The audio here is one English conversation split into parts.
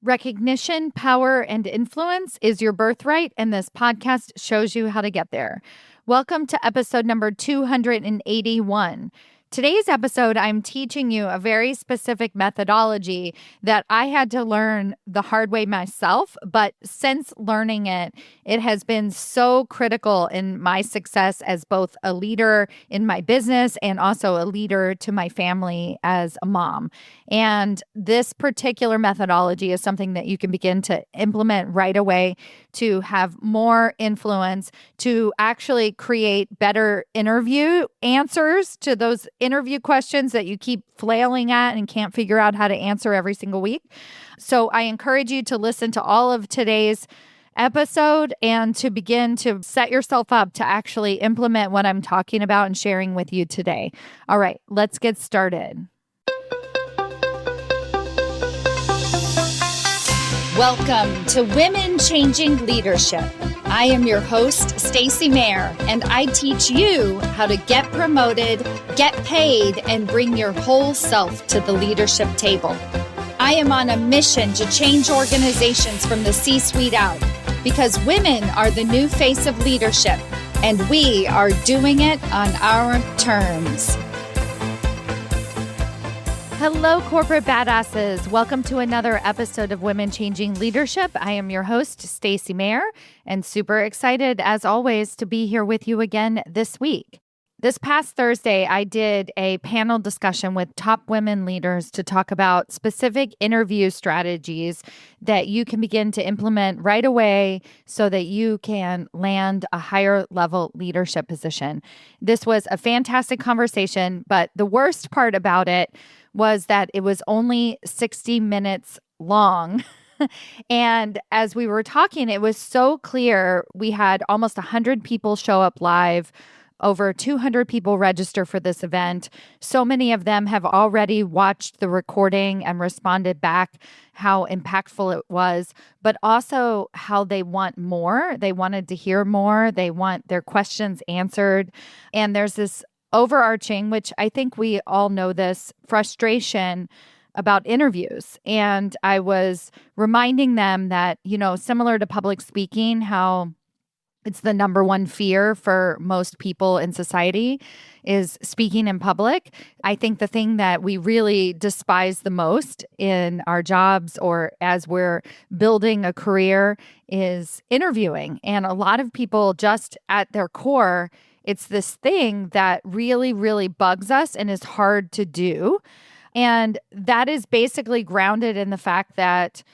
Recognition, power, and influence is your birthright, and this podcast shows you how to get there. Welcome to episode number 281. Today's episode, I'm teaching you a very specific methodology that I had to learn the hard way myself, but since learning it, it has been so critical in my success as both a leader in my business and also a leader to my family as a mom. And this particular methodology is something that you can begin to implement right away to have more influence, to actually create better interview answers to those interview questions that you keep flailing at and can't figure out how to answer every single week. So I encourage you to listen to all of today's episode and to begin to set yourself up to actually implement what I'm talking about and sharing with you today. All right, let's get started. Welcome to Women Changing Leadership. I am your host, Stacy Mayer, and I teach you how to get promoted, get paid, and bring your whole self to the leadership table. I am on a mission to change organizations from the C-suite out because women are the new face of leadership, and we are doing it on our terms. Hello, corporate badasses. Welcome to another episode of Women Changing Leadership. I am your host, Stacy Mayer, and super excited, as always, to be here with you again this week. This past Thursday, I did a panel discussion with top women leaders to talk about specific interview strategies that you can begin to implement right away so that you can land a higher level leadership position. This was a fantastic conversation, but the worst part about it was that it was only 60 minutes long. And as we were talking, it was so clear. We had almost 100 people show up live, over 200 people register for this event. So many of them have already watched the recording and responded back how impactful it was, but also how they want more. They wanted to hear more. They want their questions answered. And there's this overarching, which I think we all know this, frustration about interviews. And I was reminding them that, similar to public speaking, how it's the number one fear for most people in society is speaking in public. I think the thing that we really despise the most in our jobs or as we're building a career is interviewing. And a lot of people just at their core, it's this thing that really, really bugs us and is hard to do. And that is basically grounded in the fact that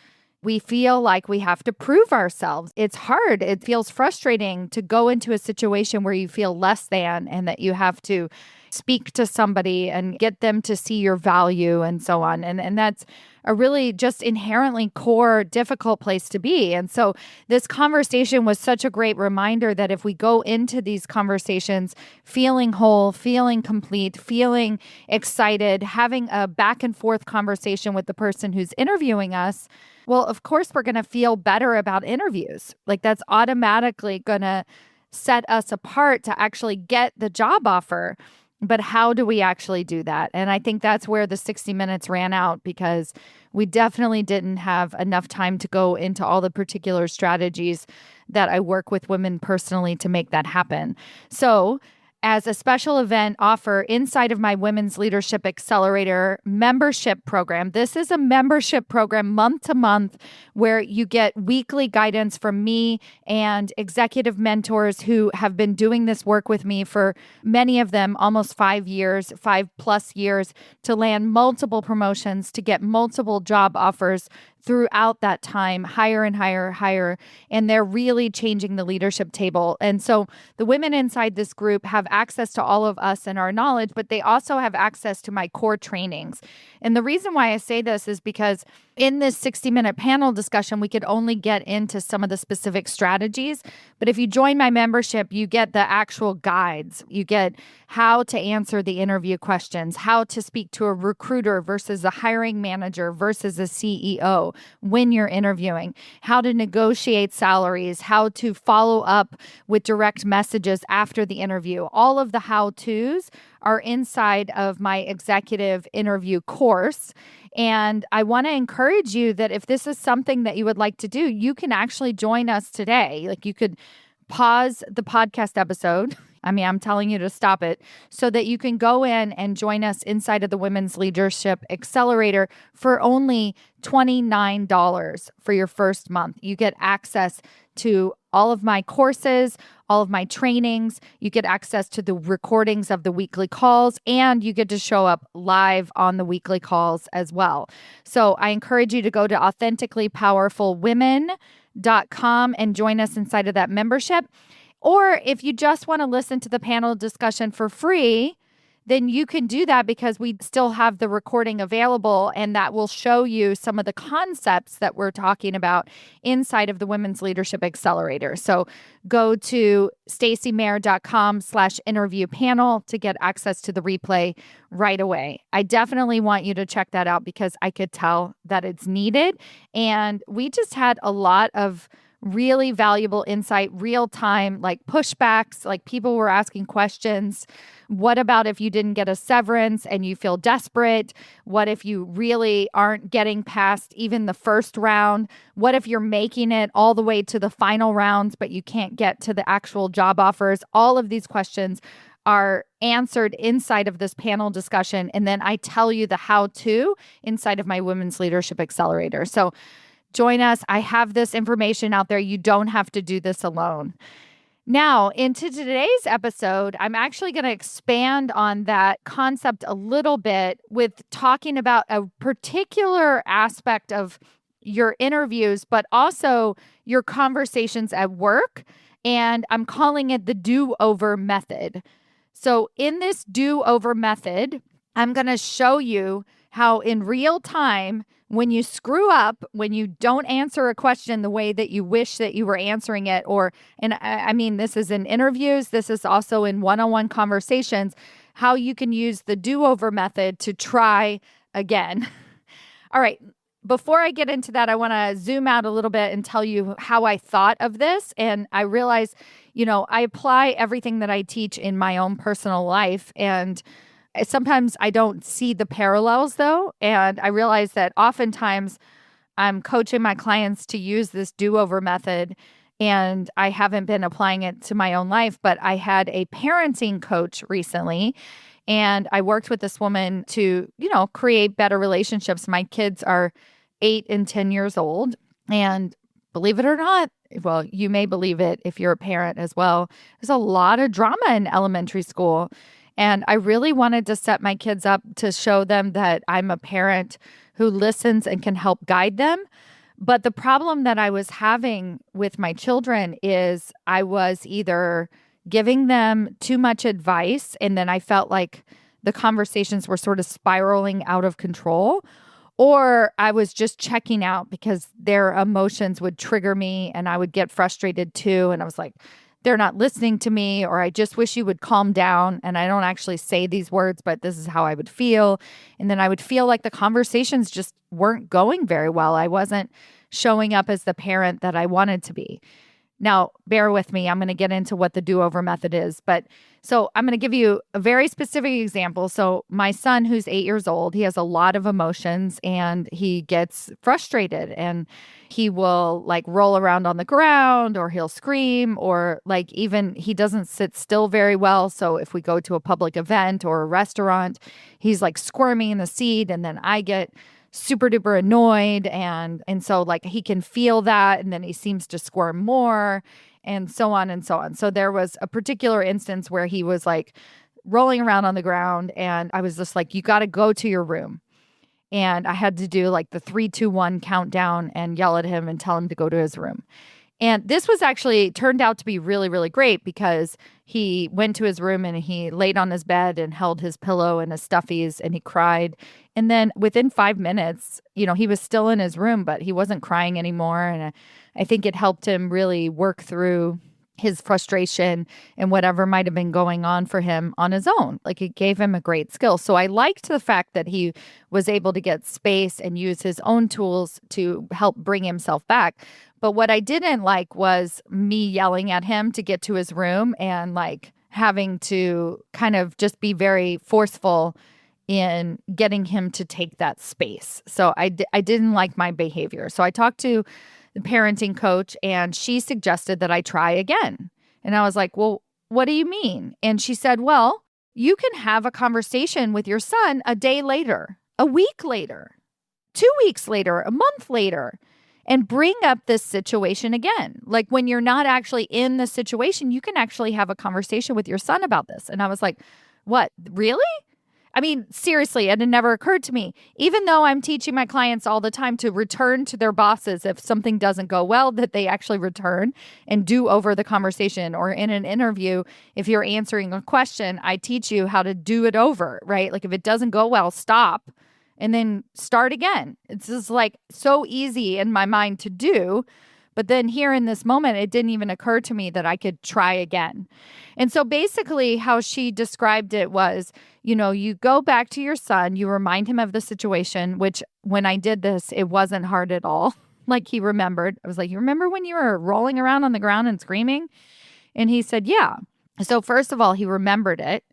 we feel like we have to prove ourselves. It's hard. It feels frustrating to go into a situation where you feel less than and that you have to speak to somebody and get them to see your value and so on. And that's a really just inherently core, difficult place to be. And so this conversation was such a great reminder that if we go into these conversations feeling whole, feeling complete, feeling excited, having a back and forth conversation with the person who's interviewing us, well, of course, we're going to feel better about interviews. Like that's automatically going to set us apart to actually get the job offer. But how do we actually do that? And I think that's where the 60 minutes ran out because we definitely didn't have enough time to go into all the particular strategies that I work with women personally to make that happen. So as a special event offer inside of my Women's Leadership Accelerator membership program. This is a membership program month to month where you get weekly guidance from me and executive mentors who have been doing this work with me for many of them almost 5 years, 5+ years, to land multiple promotions, to get multiple job offers throughout that time, higher and higher, higher. And they're really changing the leadership table. And so the women inside this group have access to all of us and our knowledge, but they also have access to my core trainings. And the reason why I say this is because in this 60-minute panel discussion, we could only get into some of the specific strategies. But if you join my membership, you get the actual guides. You get how to answer the interview questions, how to speak to a recruiter versus a hiring manager versus a CEO when you're interviewing, how to negotiate salaries, how to follow up with direct messages after the interview. All of the how-tos are inside of my executive interview course. And I want to encourage you that if this is something that you would like to do, you can actually join us today. Like you could pause the podcast episode. I mean, I'm telling you to stop it so that you can go in and join us inside of the Women's Leadership Accelerator for only $29 for your first month. You get access to all of my courses, all of my trainings. You get access to the recordings of the weekly calls, and you get to show up live on the weekly calls as well. So I encourage you to go to authenticallypowerfulwomen.com and join us inside of that membership. Or if you just want to listen to the panel discussion for free, then you can do that because we still have the recording available, and that will show you some of the concepts that we're talking about inside of the Women's Leadership Accelerator. So go to stacymayer.com/interview panel to get access to the replay right away. I definitely want you to check that out because I could tell that it's needed. And we just had a lot of really valuable insight, real time, like pushbacks, like people were asking questions. What about if you didn't get a severance and you feel desperate? What if you really aren't getting past even the first round? What if you're making it all the way to the final rounds, but you can't get to the actual job offers? All of these questions are answered inside of this panel discussion. And then I tell you the how-to inside of my Women's Leadership Accelerator. So join us. I have this information out there. You don't have to do this alone. Now, into today's episode, I'm actually going to expand on that concept a little bit with talking about a particular aspect of your interviews, but also your conversations at work. And I'm calling it the do-over method. So in this do-over method, I'm going to show you how in real time, when you screw up, when you don't answer a question the way that you wish that you were answering it, and I mean, this is in interviews, this is also in one-on-one conversations, how you can use the do-over method to try again. All right. Before I get into that, I want to zoom out a little bit and tell you how I thought of this. And I realize, I apply everything that I teach in my own personal life. And sometimes I don't see the parallels though. And I realize that oftentimes I'm coaching my clients to use this do-over method and I haven't been applying it to my own life, but I had a parenting coach recently and I worked with this woman to, create better relationships. My kids are 8 and 10 years old. And believe it or not, well, you may believe it if you're a parent as well, there's a lot of drama in elementary school. And I really wanted to set my kids up to show them that I'm a parent who listens and can help guide them. But the problem that I was having with my children is I was either giving them too much advice, and then I felt like the conversations were sort of spiraling out of control, or I was just checking out because their emotions would trigger me and I would get frustrated too. And I was like, they're not listening to me, or I just wish you would calm down. And I don't actually say these words, but this is how I would feel. And then I would feel like the conversations just weren't going very well. I wasn't showing up as the parent that I wanted to be. Now, bear with me. I'm going to get into what the do-over method is. So I'm going to give you a very specific example. So my son, who's 8 years old, he has a lot of emotions and he gets frustrated and he will roll around on the ground or he'll scream or even he doesn't sit still very well. So if we go to a public event or a restaurant, he's squirming in the seat and then I get super duper annoyed. And so he can feel that. And then he seems to squirm more and so on and so on. So there was a particular instance where he was rolling around on the ground and I was just you got to go to your room. And I had to do the 3, 2, 1 countdown and yell at him and tell him to go to his room. And this was actually turned out to be really, really great because he went to his room and he laid on his bed and held his pillow and his stuffies and he cried. And then within 5 minutes, he was still in his room, but he wasn't crying anymore. And I think it helped him really work through his frustration and whatever might have been going on for him on his own. It gave him a great skill. So I liked the fact that he was able to get space and use his own tools to help bring himself back. But what I didn't like was me yelling at him to get to his room and having to kind of just be very forceful in getting him to take that space. So I didn't like my behavior. So I talked to the parenting coach and she suggested that I try again. And I was like, well, what do you mean? And she said, well, you can have a conversation with your son a day later, a week later, 2 weeks later, a month later, and bring up this situation again. Like when you're not actually in the situation, you can actually have a conversation with your son about this. And I was like, what, really? I mean, seriously, it had never occurred to me. Even though I'm teaching my clients all the time to return to their bosses if something doesn't go well, that they actually return and do over the conversation. Or in an interview, if you're answering a question, I teach you how to do it over, right? Like if it doesn't go well, stop and then start again. It's just like so easy in my mind to do. But then here in this moment, it didn't even occur to me that I could try again. And so basically how she described it was, you go back to your son, you remind him of the situation, which when I did this, it wasn't hard at all. Like he remembered. I was like, you remember when you were rolling around on the ground and screaming? And he said, yeah. So first of all, he remembered it.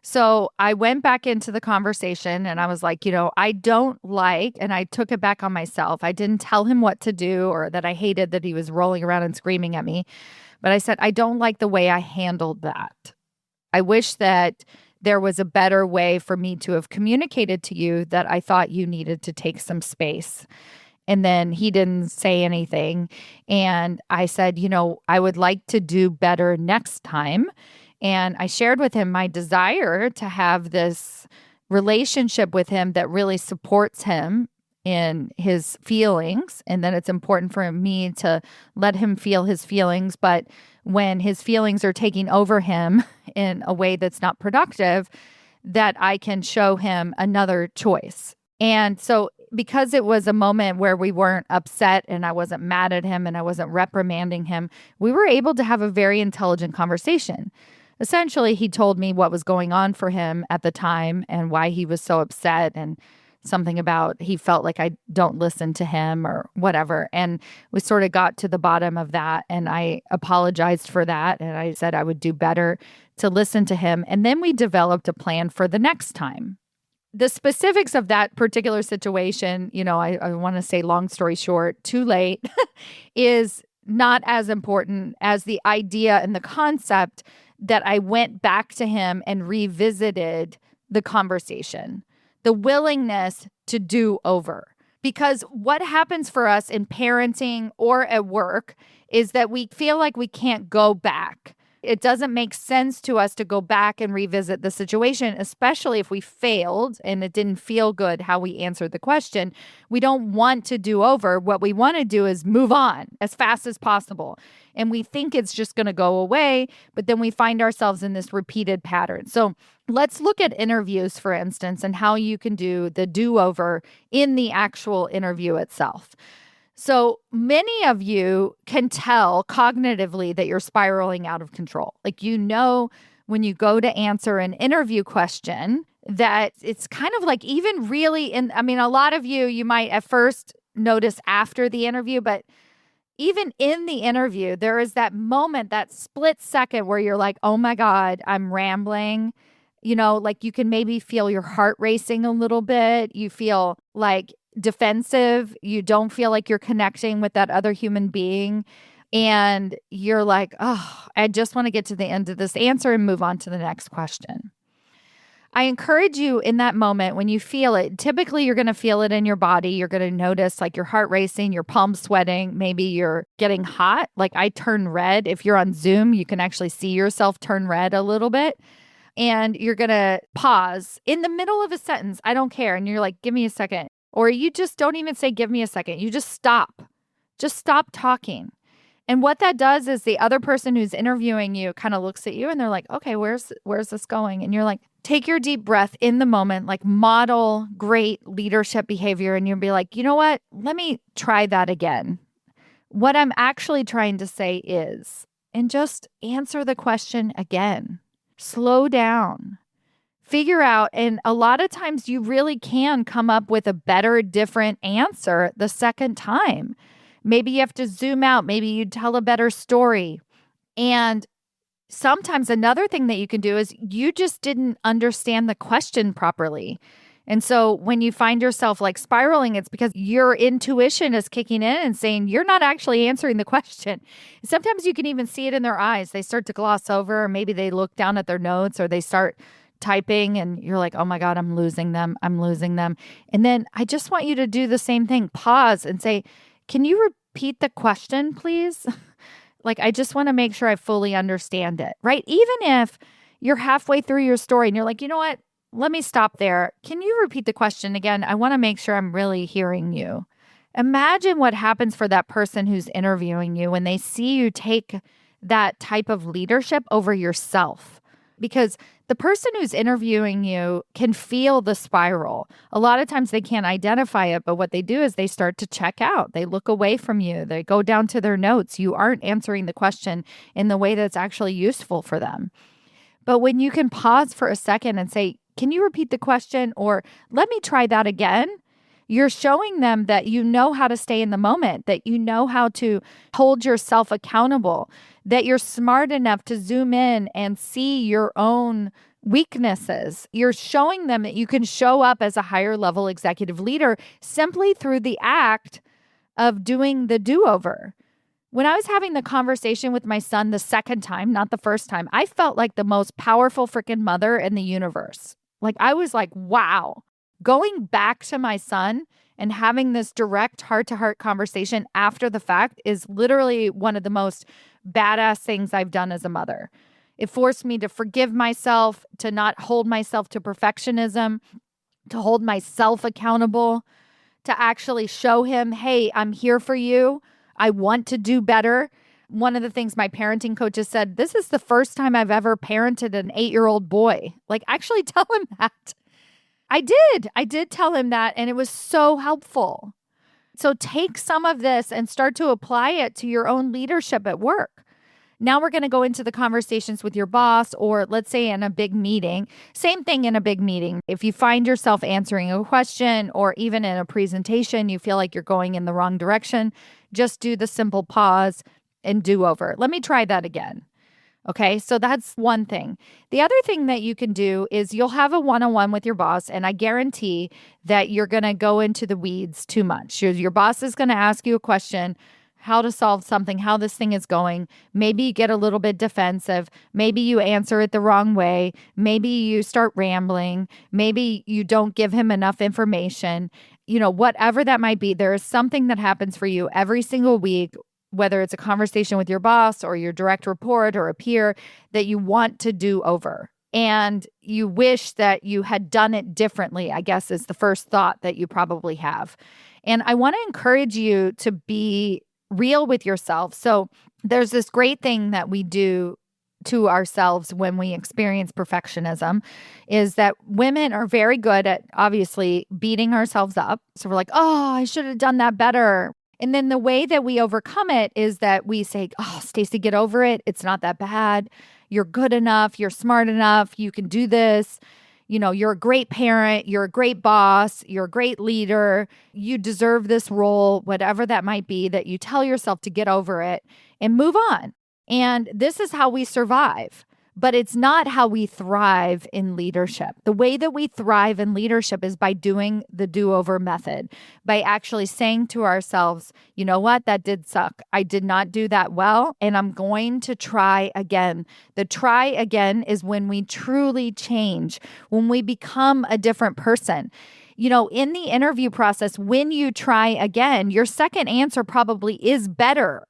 So I went back into the conversation and I was like, I don't like, and I took it back on myself. I didn't tell him what to do or that I hated that he was rolling around and screaming at me. But I said, I don't like the way I handled that. I wish that there was a better way for me to have communicated to you that I thought you needed to take some space. And then he didn't say anything. And I said, I would like to do better next time. And I shared with him my desire to have this relationship with him that really supports him in his feelings, and that it's important for me to let him feel his feelings. But when his feelings are taking over him in a way that's not productive, that I can show him another choice. And so because it was a moment where we weren't upset and I wasn't mad at him and I wasn't reprimanding him, we were able to have a very intelligent conversation. Essentially, he told me what was going on for him at the time and why he was so upset, and something about he felt like I don't listen to him or whatever. And we sort of got to the bottom of that, and I apologized for that. And I said I would do better to listen to him. And then we developed a plan for the next time. The specifics of that particular situation, I want to say, long story short, too late, is not as important as the idea and the concept that I went back to him and revisited the conversation, the willingness to do over. Because what happens for us in parenting or at work is that we feel like we can't go back. It doesn't make sense to us to go back and revisit the situation, especially if we failed and it didn't feel good how we answered the question. We don't want to do over. What we want to do is move on as fast as possible. And we think it's just going to go away, but then we find ourselves in this repeated pattern. So let's look at interviews, for instance, and how you can do the do-over in the actual interview itself. So many of you can tell cognitively that you're spiraling out of control. Like, when you go to answer an interview question, that it's kind of like even really a lot of you might at first notice after the interview, but even in the interview, there is that moment, that split second where you're like, oh my God, I'm rambling. Like you can maybe feel your heart racing a little bit. You feel like defensive. You don't feel like you're connecting with that other human being. And you're like, oh, I just want to get to the end of this answer and move on to the next question. I encourage you in that moment when you feel it, typically you're going to feel it in your body. You're going to notice like your heart racing, your palms sweating. Maybe you're getting hot. Like I turn red. If you're on Zoom, you can actually see yourself turn red a little bit. And you're going to pause in the middle of a sentence. I don't care. And you're like, give me a second. Or you just don't even say, give me a second. You just stop. Just stop talking. And what that does is the other person who's interviewing you kind of looks at you and they're like, okay, where's this going? And you're like, take your deep breath in the moment, like model great leadership behavior. And you'll be like, you know what? Let me try that again. What I'm actually trying to say is, and just answer the question again. Slow down. Figure out, and a lot of times you really can come up with a better, different answer the second time. Maybe you have to zoom out. Maybe you tell a better story and sometimes another thing that you can do is you just didn't understand the question properly. And so when you find yourself like spiraling, it's because your intuition is kicking in and saying, you're not actually answering the question. Sometimes you can even see it in their eyes. They start to gloss over, or maybe they look down at their notes, or they start typing and you're like, oh my God, I'm losing them. I'm losing them. And then I just want you to do the same thing. Pause and say, can you repeat the question, please? Like, I just want to make sure I fully understand it, right? Even if you're halfway through your story and you're like, you know what? Let me stop there. Can you repeat the question again? I want to make sure I'm really hearing you. Imagine what happens for that person who's interviewing you when they see you take that type of leadership over yourself. Because the person who's interviewing you can feel the spiral. A lot of times they can't identify it, but what they do is they start to check out. They look away from you. They go down to their notes. You aren't answering the question in the way that's actually useful for them. But when you can pause for a second and say, can you repeat the question? Or let me try that again. You're showing them that you know how to stay in the moment, that you know how to hold yourself accountable, that you're smart enough to zoom in and see your own weaknesses. You're showing them that you can show up as a higher level executive leader simply through the act of doing the do-over. When I was having the conversation with my son the second time, not the first time, I felt like the most powerful freaking mother in the universe. Like, I was like, wow. Going back to my son and having this direct heart-to-heart conversation after the fact is literally one of the most badass things I've done as a mother. It forced me to forgive myself, to not hold myself to perfectionism, to hold myself accountable, to actually show him, hey, I'm here for you. I want to do better. One of the things my parenting coaches said, this is the first time I've ever parented an 8-year-old boy. Like, actually tell him that. I did tell him that, and it was so helpful. So take some of this and start to apply it to your own leadership at work. Now we're going to go into the conversations with your boss, or let's say in a big meeting. Same thing in a big meeting. If you find yourself answering a question or even in a presentation, you feel like you're going in the wrong direction, just do the simple pause and do over. Let me try that again. Okay, so that's one thing. The other thing that you can do is you'll have a one-on-one with your boss, and I guarantee that you're going to go into the weeds too much. Your boss is going to ask you a question, how to solve something, how this thing is going. Maybe you get a little bit defensive. Maybe you answer it the wrong way. Maybe you start rambling. Maybe you don't give him enough information. You know, whatever that might be, there is something that happens for you every single week, whether it's a conversation with your boss or your direct report or a peer, that you want to do over. And you wish that you had done it differently, I guess is the first thought that you probably have. And I want to encourage you to be real with yourself. So there's this great thing that we do to ourselves when we experience perfectionism is that women are very good at obviously beating ourselves up. So we're like, oh, I should have done that better. And then the way that we overcome it is that we say, oh, Stacy, get over it. It's not that bad. You're good enough. You're smart enough. You can do this. You know, you're a great parent. You're a great boss. You're a great leader. You deserve this role, whatever that might be, that you tell yourself to get over it and move on. And this is how we survive. But it's not how we thrive in leadership. The way that we thrive in leadership is by doing the do-over method, by actually saying to ourselves, you know what, that did suck. I did not do that well, and I'm going to try again. The try again is when we truly change, when we become a different person. You know, in the interview process, when you try again, your second answer probably is better.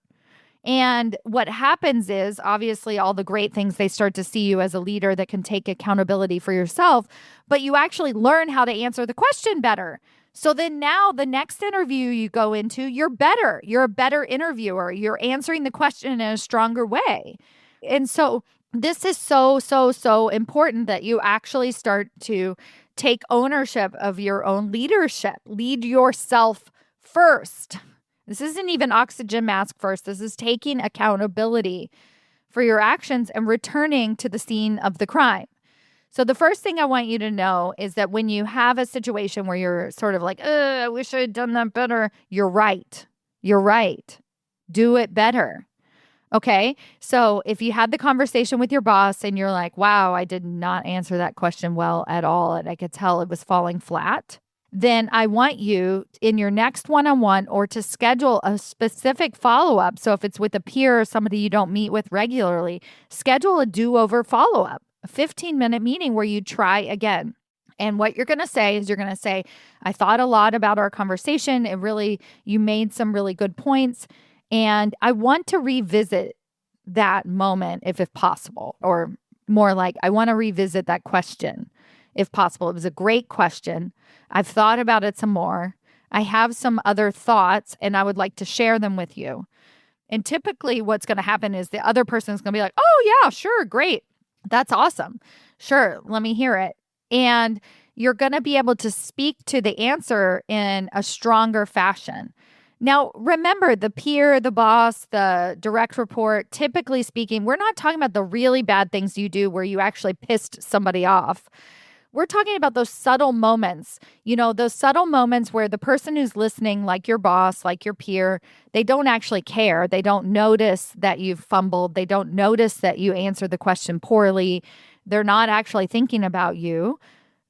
And what happens is, obviously, all the great things, they start to see you as a leader that can take accountability for yourself, but you actually learn how to answer the question better. So then now the next interview you go into, you're better. You're a better interviewer. You're answering the question in a stronger way. And so this is so important that you actually start to take ownership of your own leadership. Lead yourself first. This isn't even oxygen mask first. This is taking accountability for your actions and returning to the scene of the crime. So the first thing I want you to know is that when you have a situation where you're sort of like, I wish I had done that better, you're right. You're right. Do it better. Okay. So if you had the conversation with your boss and you're like, wow, I did not answer that question well at all, and I could tell it was falling flat, then I want you in your next one on one or to schedule a specific follow up. So if it's with a peer or somebody you don't meet with regularly, schedule a do over follow up, a 15-minute meeting where you try again. And what you're going to say is you're going to say, I thought a lot about our conversation. You made some really good points. And I want to revisit that moment if possible, or more like, I want to revisit that question if possible. It was a great question. I've thought about it some more. I have some other thoughts and I would like to share them with you. And typically what's going to happen is the other person is going to be like, oh yeah, sure. Great. That's awesome. Sure. Let me hear it. And you're going to be able to speak to the answer in a stronger fashion. Now, remember, the peer, the boss, the direct report, typically speaking, we're not talking about the really bad things you do where you actually pissed somebody off. We're talking about those subtle moments, those subtle moments where the person who's listening, like your boss, like your peer, they don't actually care. They don't notice that you've fumbled. They don't notice that you answered the question poorly. They're not actually thinking about you.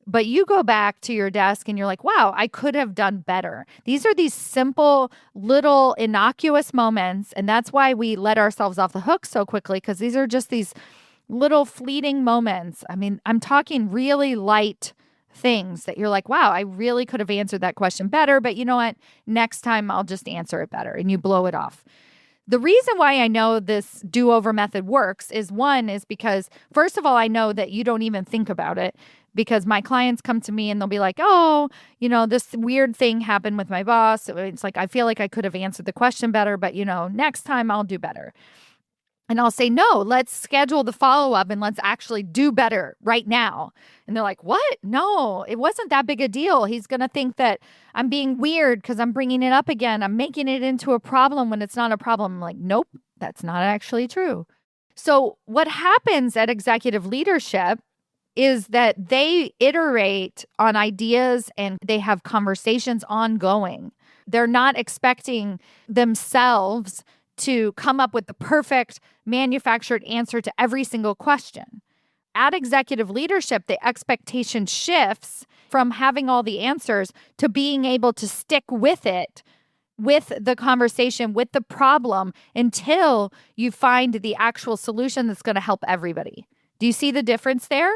But you go back to your desk and you're like, wow, I could have done better. These are these simple, little, innocuous moments. And that's why we let ourselves off the hook so quickly, because these are just these little fleeting moments. I mean, I'm talking really light things that you're like, wow, I really could have answered that question better. But you know what? Next time I'll just answer it better. And you blow it off. The reason why I know this do-over method works is because, first of all, I know that you don't even think about it, because my clients come to me and they'll be like, oh, this weird thing happened with my boss. It's like, I feel like I could have answered the question better, but, next time I'll do better. And I'll say, no, let's schedule the follow-up and let's actually do better right now. And they're like, what? No, it wasn't that big a deal. He's going to think that I'm being weird because I'm bringing it up again. I'm making it into a problem when it's not a problem. I'm like, nope, that's not actually true. So what happens at executive leadership is that they iterate on ideas and they have conversations ongoing. They're not expecting themselves to come up with the perfect manufactured answer to every single question. At executive leadership, the expectation shifts from having all the answers to being able to stick with it, with the conversation, with the problem, until you find the actual solution that's going to help everybody. Do you see the difference there?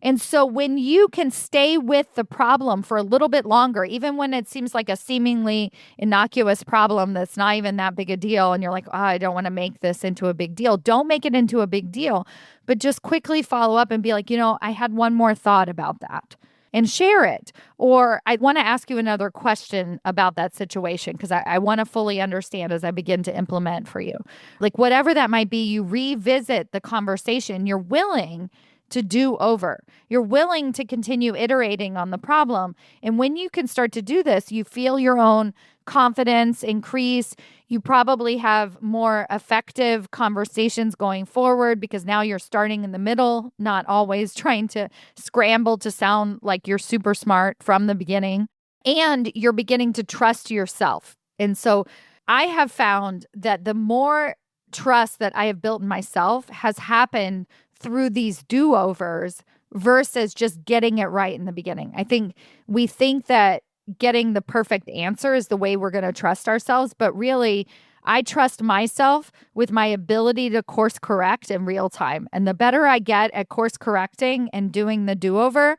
And so when you can stay with the problem for a little bit longer, even when it seems like a seemingly innocuous problem that's not even that big a deal, and you're like, oh, I don't want to make this into a big deal. Don't make it into a big deal, but just quickly follow up and be like, I had one more thought about that, and share it. Or I want to ask you another question about that situation because I want to fully understand as I begin to implement for you. Like whatever that might be, you revisit the conversation. You're willing to do over. You're willing to continue iterating on the problem. And when you can start to do this, you feel your own confidence increase. You probably have more effective conversations going forward because now you're starting in the middle, not always trying to scramble to sound like you're super smart from the beginning. And you're beginning to trust yourself. And so I have found that the more trust that I have built in myself has happened through these do-overs versus just getting it right in the beginning. I think we think that getting the perfect answer is the way we're going to trust ourselves, but really, I trust myself with my ability to course correct in real time. And the better I get at course correcting and doing the do-over,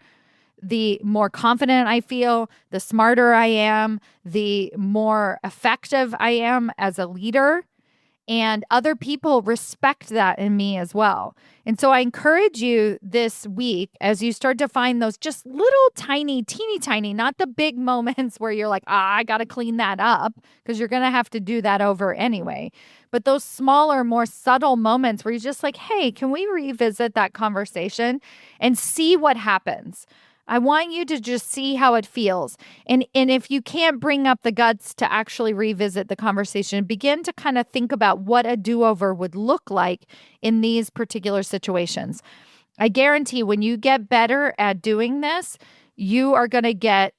the more confident I feel, the smarter I am, the more effective I am as a leader. And other people respect that in me as well. And so I encourage you this week as you start to find those just little tiny, teeny tiny, not the big moments where you're like, I got to clean that up, because you're going to have to do that over anyway. But those smaller, more subtle moments where you're just like, hey, can we revisit that conversation and see what happens? I want you to just see how it feels. And if you can't bring up the guts to actually revisit the conversation, begin to kind of think about what a do-over would look like in these particular situations. I guarantee when you get better at doing this, you are going to get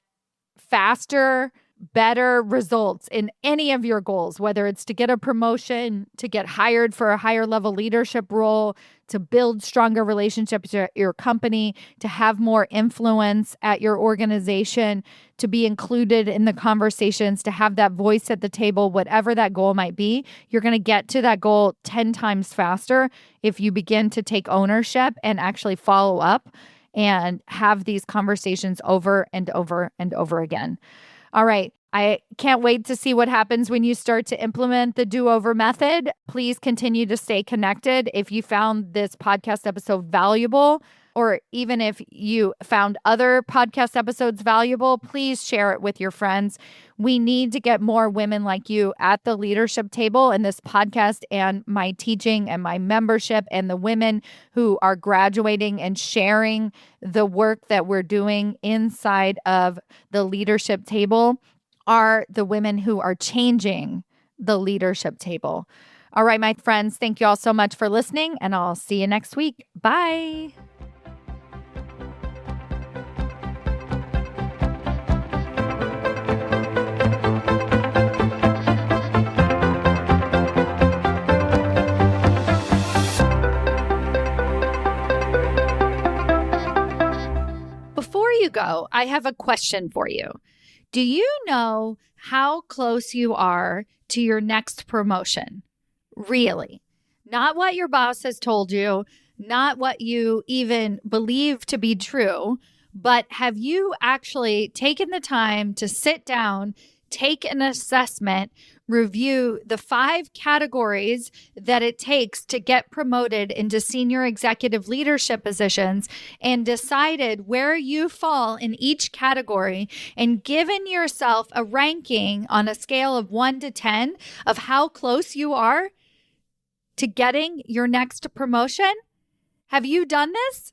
faster, better results in any of your goals, whether it's to get a promotion, to get hired for a higher level leadership role, to build stronger relationships at your company, to have more influence at your organization, to be included in the conversations, to have that voice at the table, whatever that goal might be, you're going to get to that goal 10 times faster if you begin to take ownership and actually follow up and have these conversations over and over and over again. All right. I can't wait to see what happens when you start to implement the do-over method. Please continue to stay connected. If you found this podcast episode valuable, or even if you found other podcast episodes valuable, please share it with your friends. We need to get more women like you at the leadership table in this podcast and my teaching and my membership, and the women who are graduating and sharing the work that we're doing inside of the leadership table are the women who are changing the leadership table. All right, my friends, thank you all so much for listening, and I'll see you next week. Bye. Before you go, I have a question for you. Do you know how close you are to your next promotion? Really? Not what your boss has told you, not what you even believe to be true, but have you actually taken the time to sit down, take an assessment, review the 5 categories that it takes to get promoted into senior executive leadership positions, and decided where you fall in each category, and given yourself a ranking on a scale of 1 to 10 of how close you are to getting your next promotion? Have you done this?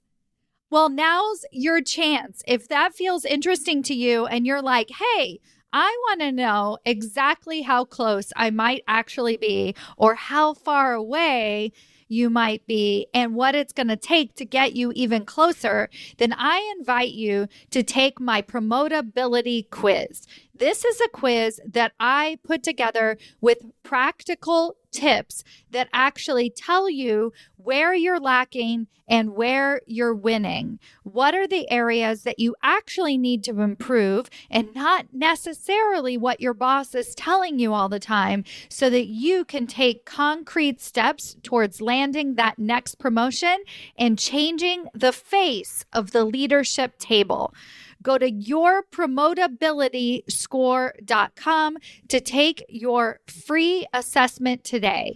Well, now's your chance. If that feels interesting to you and you're like, hey, I want to know exactly how close I might actually be, or how far away you might be, and what it's going to take to get you even closer, then I invite you to take my promotability quiz. This is a quiz that I put together with practical tips that actually tell you where you're lacking and where you're winning. What are the areas that you actually need to improve, and not necessarily what your boss is telling you all the time, so that you can take concrete steps towards landing that next promotion and changing the face of the leadership table. Go to yourpromotabilityscore.com to take your free assessment today.